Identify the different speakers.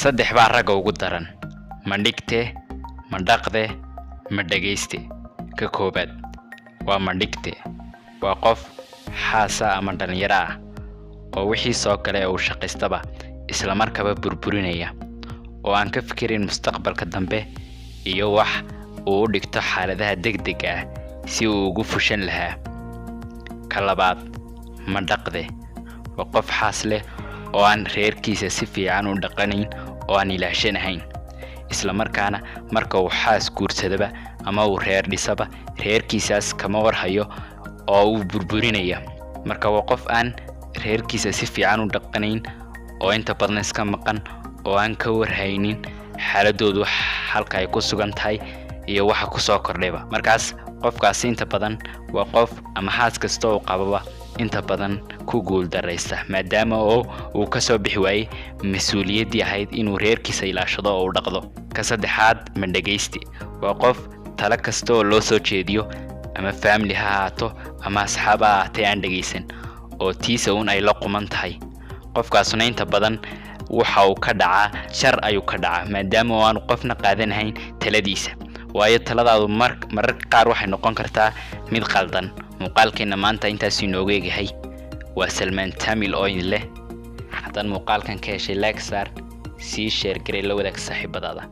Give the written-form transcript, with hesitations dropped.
Speaker 1: saddex baa ragga ugu daran: ma dhigte, ma dhaqde, ma dhagayste. Ka koobaad waa ma dhigte. waa qof xaasa ama dhalinyaro ah oo wixii soo kale uu shaqaystaba isla markaba burburinaya, oo aan ka fikirin mustaqbalka dambe iyo wax uu u dhigto xaaladaha degdega ah si uu ugu fushan lahaa. Ka labaad ma dhaqde. waa qof xaas leh oo aan reerkiisa si fiican u dhaqanayn oo aan ilaashanahayn, isla markaana marka uu xaas guursadaba ama uu reer dhisaba reerkiisaas kama warhayo oo uu burburinaya. marka waa qof aan reerkiisa si fiican u dhaqanayn oo inta badan iska maqan oo aan ka warhaynin xaaladoodu halka ay ku sugan tahay iyo waxa ku soo kordhayba. markaas qofkaasi inta badan waa qof ama xaas kasta oo qababa inta badan ku guul daraysta, maadaama uu ka soo bixi waayey mas-uuliyaddii ahayd inuu reerkiisa ilaashado oo u dhaqdo. Ka saddexaad ma dhagayste. waa qof talo kasta oo loo soo jeediyo ama family ha ahaato ama asxaab ha ahaatee aan dhagaysan oo tiisa uun ay la quman tahay. qofkaasuna inta badan waxa uu ka dhacaa shar ayuu ka dhacaa, maadaama aanu qofna qaadanahayn taladiisa, waayo taladaadu mararka qaar waxay noqon kartaa mid qaldan. muuqaalkeena maanta intaas inoogu eegyahay. waa Salmaan Tamil oo idin leh. haddaan muuqaalkan ka heshay like saar, sii share garee la wadaag saaxiibadaada.